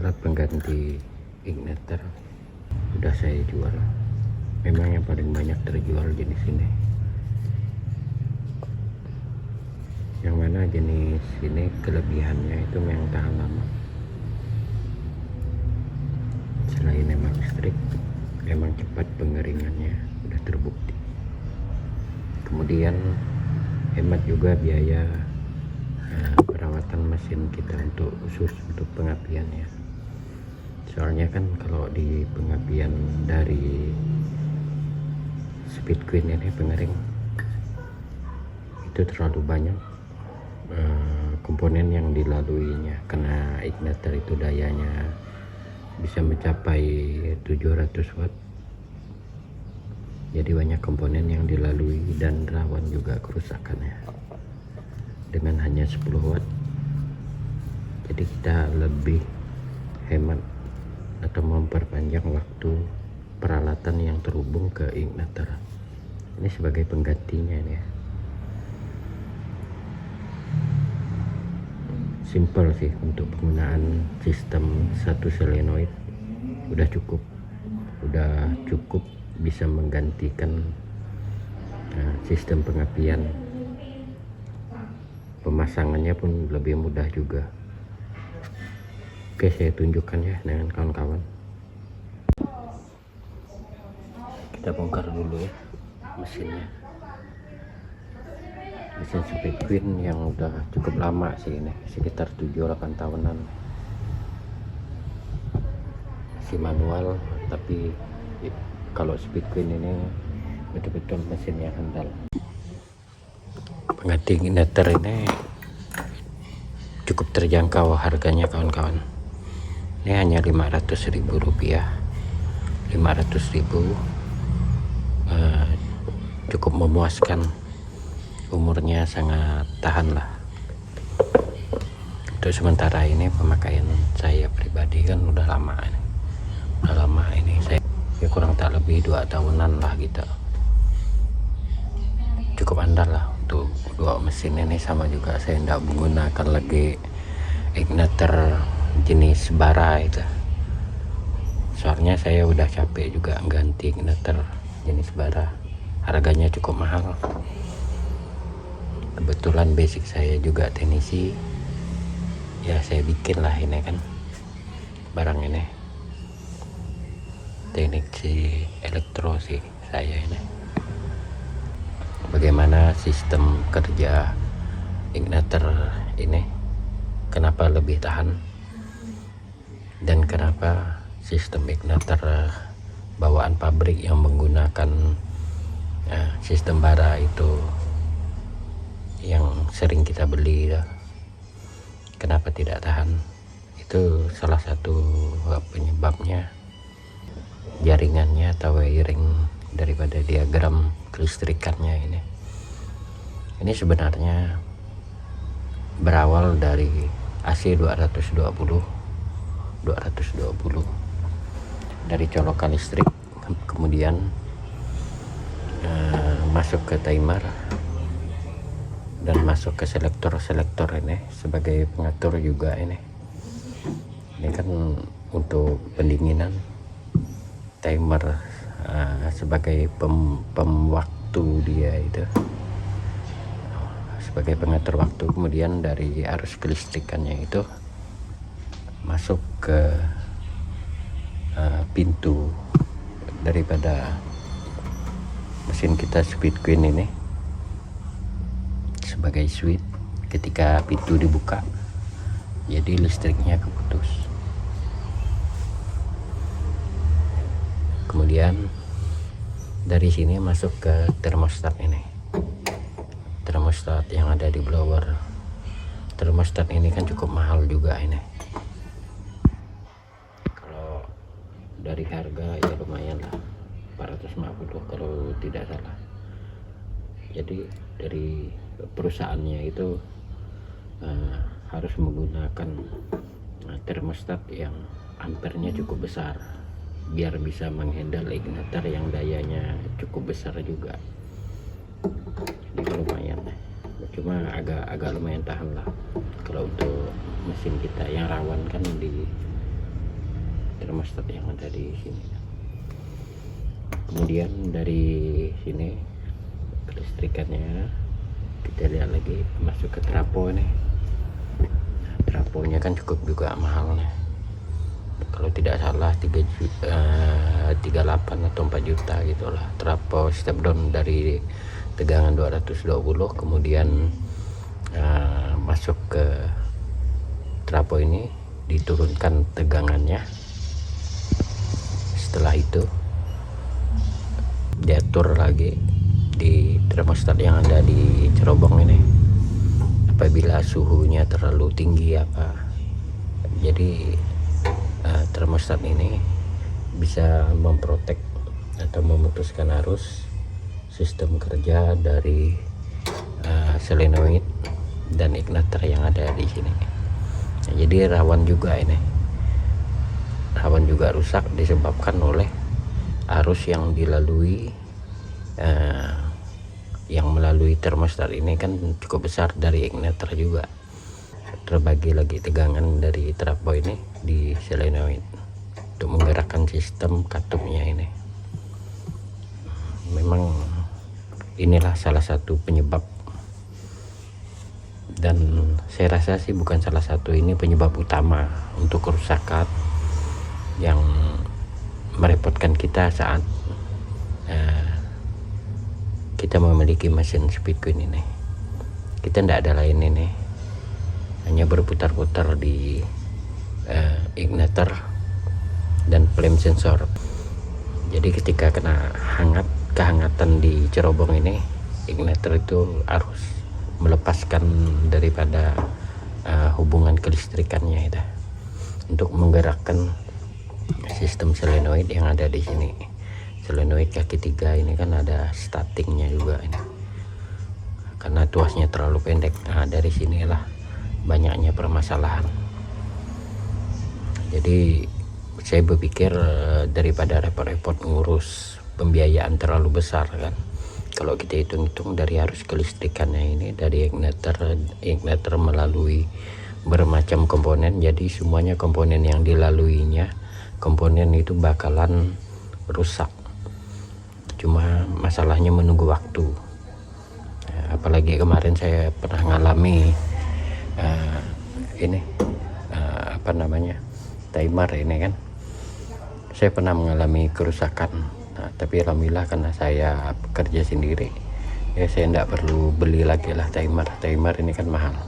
alat pengganti igniter udah saya jual. Memang yang paling banyak terjual jenis ini. Yang mana jenis ini kelebihannya itu memang tahan lama. Selain memang listrik, memang cepat pengeringannya, udah terbukti. Kemudian hemat juga biaya perawatan mesin kita untuk khusus untuk pengapiannya. Soalnya kan kalau di pengapian dari Speed Queen ini pengering itu terlalu banyak komponen yang dilaluinya, karena igniter itu dayanya bisa mencapai 700 watt. Jadi banyak komponen yang dilalui dan rawan juga kerusakannya. Dengan hanya 10 watt, jadi kita lebih hemat atau memperpanjang waktu peralatan yang terhubung ke igniter. Ini sebagai penggantinya ini ya. Simple sih untuk penggunaan sistem satu solenoid, udah cukup bisa menggantikan sistem pengapian. Pemasangannya pun lebih mudah juga. Oke, saya tunjukkan ya dengan kawan-kawan. Kita bongkar dulu ya mesinnya. Mesin Speed Queen yang udah cukup lama sih ini, sekitar 7-8 tahunan. Masih manual, tapi kalau Speed Queen ini betul-betul mesin yang handal. Pengganti igniter ini cukup terjangkau harganya kawan-kawan. Ini hanya Rp500.000. 500.000 cukup memuaskan. Umurnya sangat tahan lah. Untuk sementara ini pemakaian saya pribadi kan udah lama ini saya ya kurang tak lebih 2 tahunan lah gitu. Cukup andal lah untuk dua mesin ini. Sama juga saya tidak menggunakan lagi igniter jenis bara itu, soalnya saya udah capek juga ganti igniter jenis bara, harganya cukup mahal. Kebetulan basic saya juga teknisi ya, saya bikin lah ini kan barang ini, teknik si elektro sih saya ini. Bagaimana sistem kerja igniter ini, kenapa lebih tahan, dan kenapa sistem igniter bawaan pabrik yang menggunakan sistem bara itu yang sering kita beli, kenapa tidak tahan. Itu salah satu penyebabnya jaringannya atau wiring daripada diagram kelistrikannya ini. Ini sebenarnya berawal dari AC 220 dari colokan listrik, kemudian masuk ke timer dan masuk ke selektor ini sebagai pengatur juga ini kan untuk pendinginan, timer sebagai pemwaktu dia itu, sebagai pengatur waktu. Kemudian dari arus kelistrikannya itu masuk ke pintu daripada mesin kita Speed Queen ini sebagai switch. Ketika pintu dibuka, jadi listriknya keputus. Kemudian dari sini masuk ke termostat ini, termostat yang ada di blower. Termostat ini kan cukup mahal juga ini. Kalau dari harga ya lumayan lah, 450 kalau tidak salah. Jadi dari perusahaannya itu harus menggunakan termostat yang ampernya cukup besar biar bisa menghandle igniter yang dayanya cukup besar juga. Jadi lumayan, cuma agak lumayan tahan lah kalau untuk mesin kita yang rawan kan di termostat yang ada di sini. Kemudian dari sini kelistrikannya kita lihat lagi, masuk ke trapo nih. Traponya kan cukup juga mahal nih, kalau tidak salah 38 atau 4 juta gitulah. Trapo step down dari tegangan 220, kemudian masuk ke trapo ini diturunkan tegangannya. Setelah itu diatur lagi di termostat yang ada di cerobong ini. Apabila suhunya terlalu tinggi jadi termostat ini bisa memprotek atau memutuskan arus sistem kerja dari solenoid dan ignitor yang ada di sini. Jadi rawan juga rusak disebabkan oleh arus yang dilalui yang melalui termostat ini kan cukup besar dari ignitor juga. Terbagi lagi tegangan dari trapo ini di solenoid untuk menggerakkan sistem katupnya ini. Memang inilah salah satu penyebab, dan saya rasa sih bukan salah satu, ini penyebab utama untuk kerusakan yang merepotkan kita saat kita memiliki mesin speed queen ini. Kita tidak ada lain ini, hanya berputar-putar di ignitor dan flame sensor. Jadi ketika kena kehangatan di cerobong ini, ignitor itu harus melepaskan daripada hubungan kelistrikannya itu untuk menggerakkan sistem solenoid yang ada di sini. Solenoid kaki 3 ini kan ada startingnya juga ini. Karena tuasnya terlalu pendek, dari sinilah banyaknya permasalahan. Jadi saya berpikir daripada repot-repot ngurus pembiayaan terlalu besar kan, kalau kita hitung-hitung dari arus kelistrikannya ini dari ignitor melalui bermacam komponen, jadi semuanya komponen yang dilaluinya, komponen itu bakalan rusak. Cuma masalahnya menunggu waktu. Apalagi kemarin saya pernah ngalami timer ini kan, saya pernah mengalami kerusakan. Tapi alhamdulillah karena saya bekerja sendiri, ya saya tidak perlu beli lagi lah timer ini kan mahal.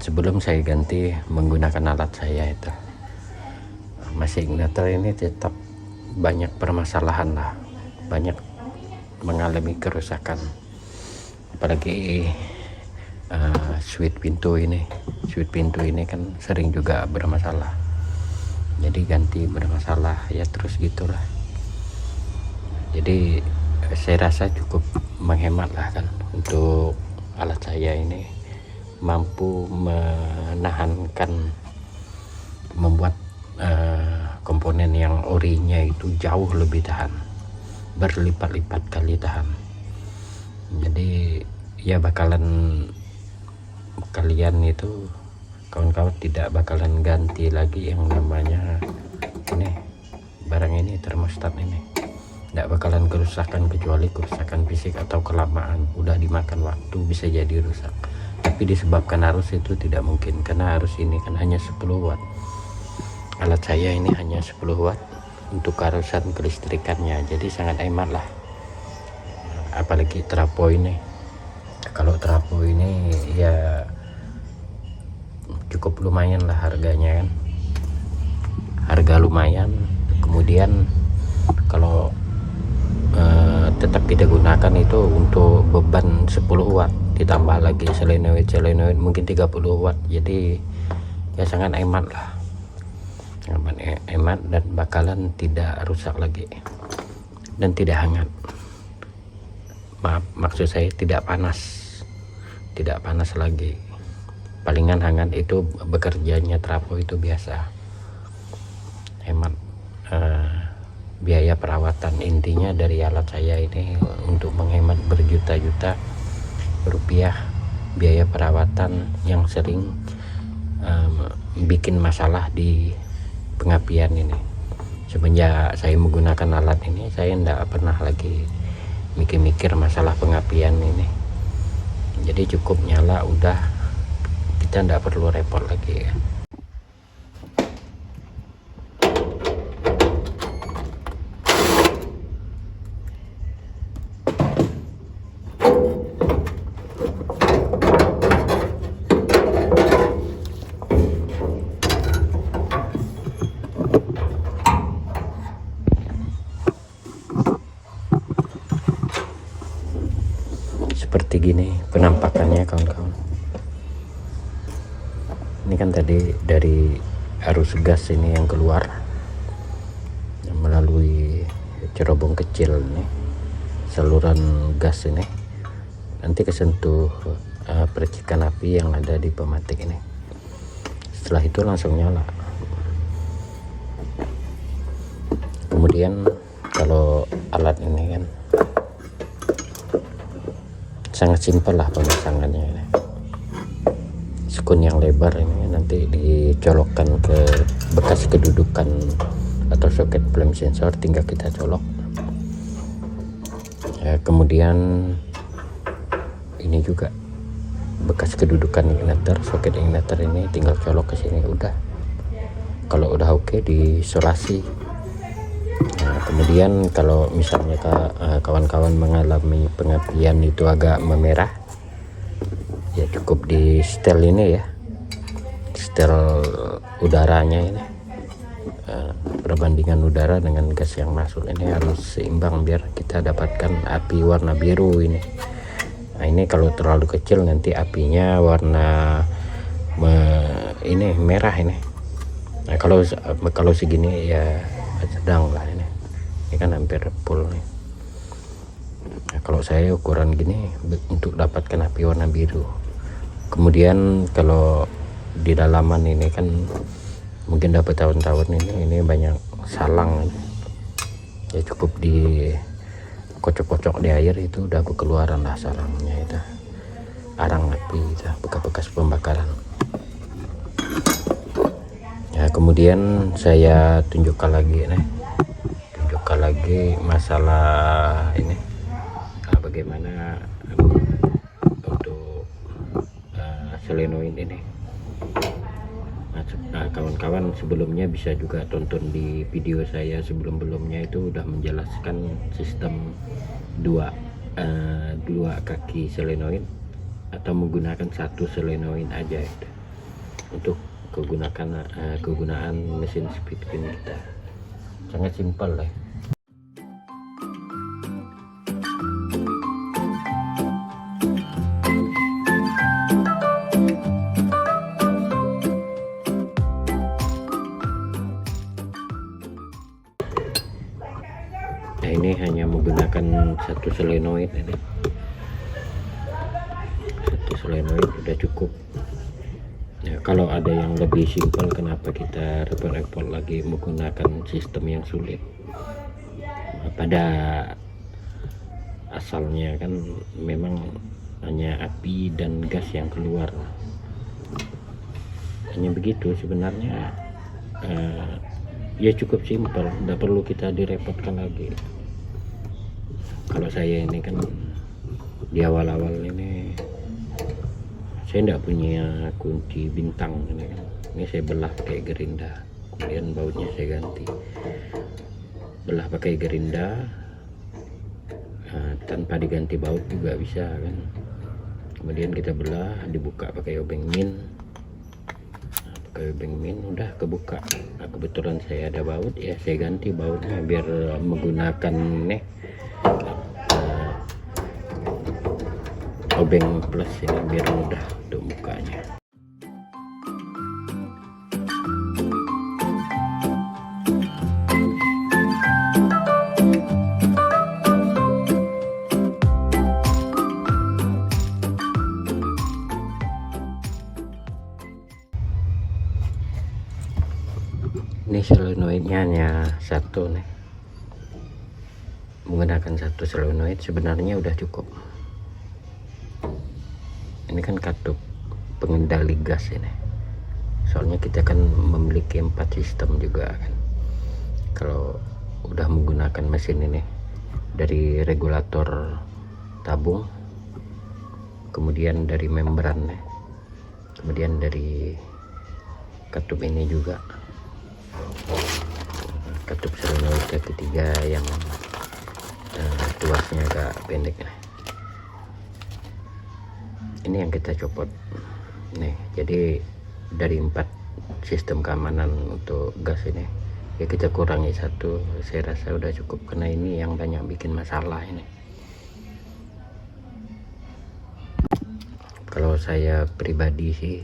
Sebelum saya ganti menggunakan alat saya itu, masih ignitor ini tetap banyak permasalahan lah, banyak mengalami kerusakan. Apalagi switch pintu ini kan sering juga bermasalah, jadi ganti bermasalah ya, terus gitulah. Jadi saya rasa cukup menghemat lah kan, untuk alat saya ini mampu membuat komponen yang orinya itu jauh lebih tahan, berlipat-lipat kali tahan. Jadi ya kalian itu kawan-kawan tidak bakalan ganti lagi yang namanya ini barang ini, termostat ini tidak bakalan kerusakan, kecuali kerusakan fisik atau kelamaan udah dimakan waktu bisa jadi rusak. Tapi disebabkan arus itu tidak mungkin, karena arus ini kan hanya 10 watt. Alat saya ini hanya 10 watt untuk keharusan kelistrikannya, jadi sangat hemat lah. Apalagi trapo ini, kalau trapo ini ya cukup lumayan lah harganya kan, harga lumayan. Kemudian kalau tetap kita gunakan itu untuk beban 10 watt, ditambah lagi solenoid mungkin 30 watt, jadi ya sangat hemat lah, hemat dan bakalan tidak rusak lagi dan tidak hangat. Maksud saya tidak panas lagi. Palingan hangat itu bekerjanya trapo itu biasa. Hemat biaya perawatan, intinya dari alat saya ini untuk menghemat berjuta-juta rupiah biaya perawatan yang sering bikin masalah di pengapian ini. Semenjak saya menggunakan alat ini, saya tidak pernah lagi mikir-mikir masalah pengapian ini. Jadi cukup nyala udah, kita tidak perlu repot lagi ya. Seperti gini penampakannya kawan-kawan. Ini kan tadi dari arus gas ini yang keluar melalui cerobong kecil nih, saluran gas ini, nanti kesentuh percikan api yang ada di pematik ini. Setelah itu langsung nyala. Kemudian kalau alat ini kan sangat simpel lah pemasangannya ini. Sekun yang lebar ini nanti dicolokkan ke bekas kedudukan atau soket flame sensor, tinggal kita colok ya. Kemudian ini juga bekas kedudukan ignitor, soket ignitor ini tinggal colok ke sini udah. Kalau udah oke, diisolasi. Nah, kemudian kalau misalnya kawan-kawan mengalami pengapian itu agak memerah, ya cukup di setel ini ya, setel udaranya ini. Perbandingan udara dengan gas yang masuk ini harus seimbang biar kita dapatkan api warna biru ini. Nah ini kalau terlalu kecil nanti apinya warna ini merah ini. Nah kalau segini ya sedang lah ini kan hampir full nih. Nah, kalau saya ukuran gini untuk dapatkan api warna biru. Kemudian kalau di dalaman ini kan mungkin dapat tahun-tahun ini banyak salang ya, cukup di kocok-kocok di air itu udah keluaran lah salangnya itu, arang api itu, bekas-bekas pembakaran ya. Kemudian saya tunjukkan lagi masalah ini, bagaimana untuk solenoid ini. Nah kawan-kawan sebelumnya bisa juga tonton di video saya sebelum-belumnya, itu udah menjelaskan sistem dua kaki solenoid atau menggunakan satu solenoid aja itu untuk kegunaan mesin speed queen kita. Sangat simpel lah. Nah ini hanya menggunakan satu solenoid ini. Satu solenoid udah cukup. Ya, kalau ada yang lebih simpel, kenapa kita repot-repot lagi menggunakan sistem yang sulit? Pada asalnya kan memang hanya api dan gas yang keluar. Hanya begitu sebenarnya. Ya cukup simpel, tidak perlu kita direpotkan lagi. Kalau saya ini kan di awal-awal ini saya tidak punya kunci bintang ini kan. Ini saya belah pakai gerinda, kemudian bautnya saya ganti, belah pakai gerinda. Tanpa diganti baut juga bisa kan. Kemudian kita belah, dibuka pakai obeng min. Pakai obeng min udah kebuka. Nah, kebetulan saya ada baut ya, saya ganti bautnya biar menggunakan nih obeng plus ini biar mudah untuk bukanya. Ini solenoidnya hanya satu nih, menggunakan satu solenoid sebenarnya udah cukup. Ini kan katup pengendali gas ini, soalnya kita kan memiliki 4 sistem juga kan. Kalau udah menggunakan mesin ini, dari regulator tabung, kemudian dari membran, kemudian dari katup ini juga, katup solenoid ketiga yang tuasnya agak pendek nih. Ini yang kita copot nih. Jadi dari 4 sistem keamanan untuk gas ini ya kita kurangi 1, saya rasa udah cukup, karena ini yang banyak bikin masalah ini. Kalau saya pribadi sih,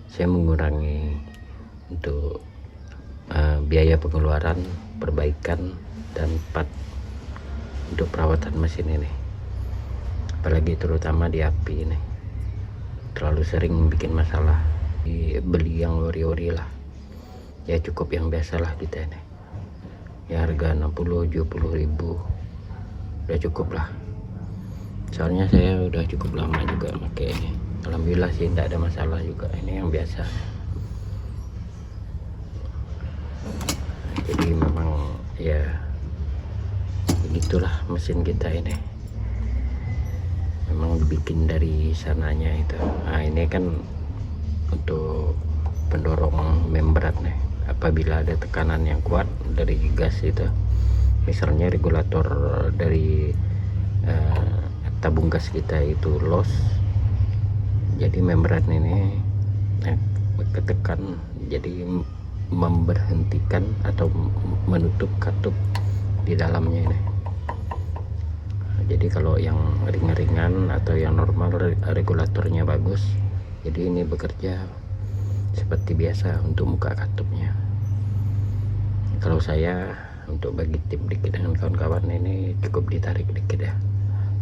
saya mengurangi untuk biaya pengeluaran, perbaikan, dan part untuk perawatan mesin ini, apalagi terutama di api ini terlalu sering bikin masalah. Beli yang ori-ori lah ya, cukup yang biasa lah kita ini ya, harga 60-70 ribu udah cukup lah. Soalnya saya udah cukup lama juga pakai ini, alhamdulillah sih tidak ada masalah juga. Ini yang biasa. Jadi memang ya begitulah mesin kita ini, memang dibikin dari sananya itu. Nah ini kan untuk pendorong membran nih, apabila ada tekanan yang kuat dari gas itu, misalnya regulator dari tabung gas kita itu loss, jadi membran ini ketekan, jadi memberhentikan atau menutup katup di dalamnya ini. Jadi kalau yang ringan-ringan atau yang normal regulatornya bagus, jadi ini bekerja seperti biasa untuk buka katupnya. Kalau saya untuk bagi tip dikit dengan kawan-kawan, ini cukup ditarik dikit ya,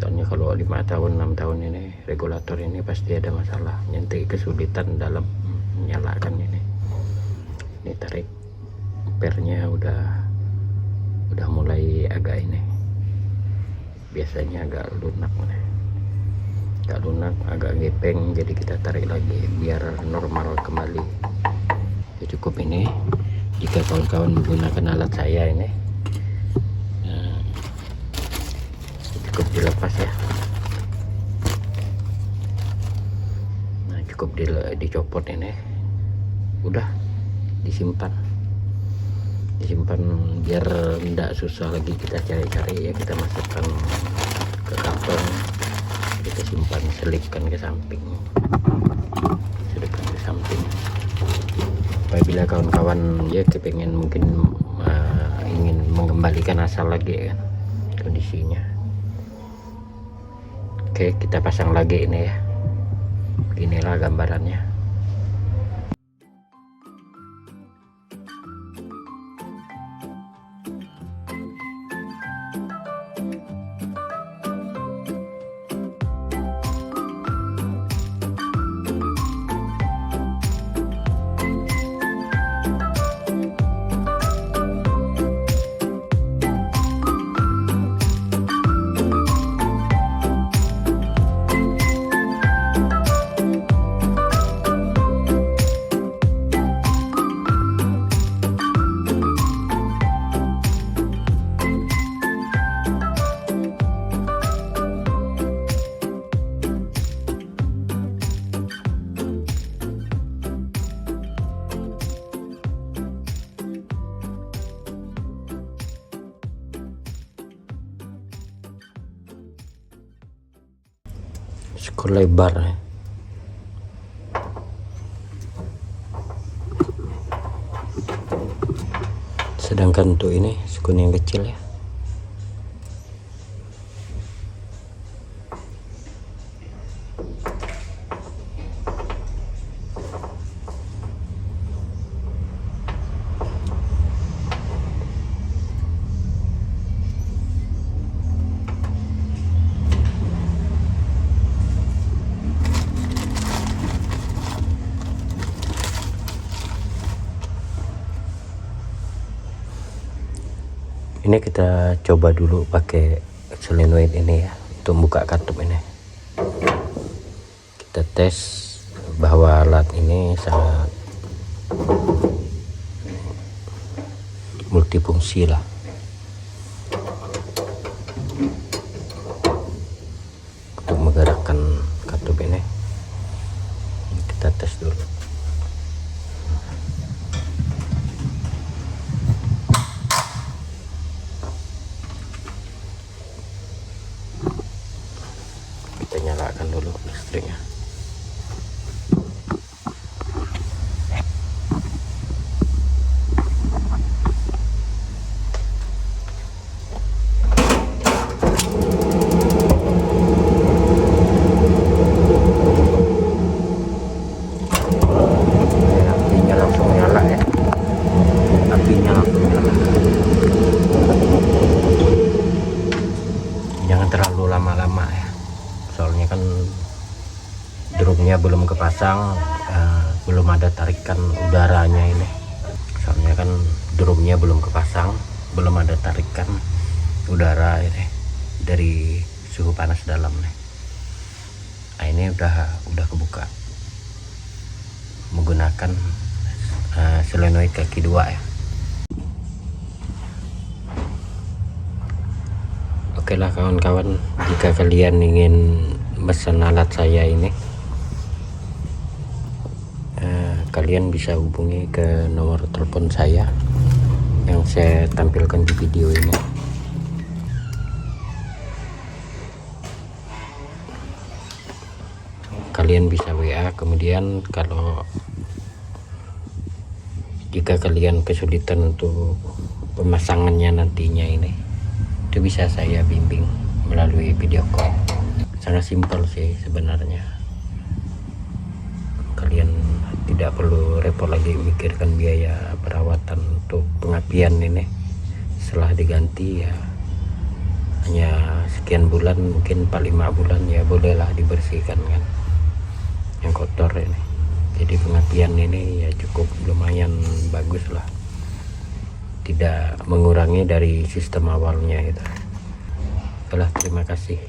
soalnya kalau 5 tahun 6 tahun ini regulator ini pasti ada masalah, nanti kesulitan dalam menyalakan ini tarik pernya udah mulai agak ini, biasanya agak lunak, agak gepeng, jadi kita tarik lagi biar normal kembali. Ya, cukup ini jika kawan-kawan menggunakan alat saya ini, cukup dilepas ya. Nah cukup dicopot ini, udah disimpan biar tidak susah lagi kita cari-cari ya. Kita masukkan ke kantong, kita simpan, selipkan ke samping, apabila kawan-kawan ya kepengen mungkin ingin mengembalikan asal lagi kan kondisinya. Oke, kita pasang lagi ini ya, beginilah gambarannya. Skor lebar ya. Sedangkan untuk ini skor yang kecil ya. Ini kita coba dulu pakai solenoid ini ya, untuk buka katup ini. Kita tes bahwa alat ini sangat multifungsi lah. Untuk menggerakkan katup ini kita tes dulu. Kita nyalakan dulu listriknya. Jangan terlalu lama-lama ya, soalnya kan drumnya belum kepasang, belum ada tarikan udaranya ini. Soalnya kan drumnya belum kepasang, belum ada tarikan udara ini dari suhu panas dalam nih. Nah, ini udah kebuka menggunakan solenoid kaki 2 ya. Oke lah kawan-kawan, jika kalian ingin pesan alat saya ini, kalian bisa hubungi ke nomor telepon saya yang saya tampilkan di video ini. Kalian bisa WA, kemudian kalau jika kalian kesulitan untuk pemasangannya nantinya ini, itu bisa saya bimbing melalui video call. Sangat simpel sih sebenarnya. Kalian tidak perlu repot lagi mikirkan biaya perawatan untuk pengapian ini. Setelah diganti ya hanya sekian bulan, mungkin 4-5 bulan ya bolehlah dibersihkan kan yang kotor ini. Jadi pengapian ini ya cukup lumayan bagus lah, tidak mengurangi dari sistem awalnya itu. Oke lah, terima kasih.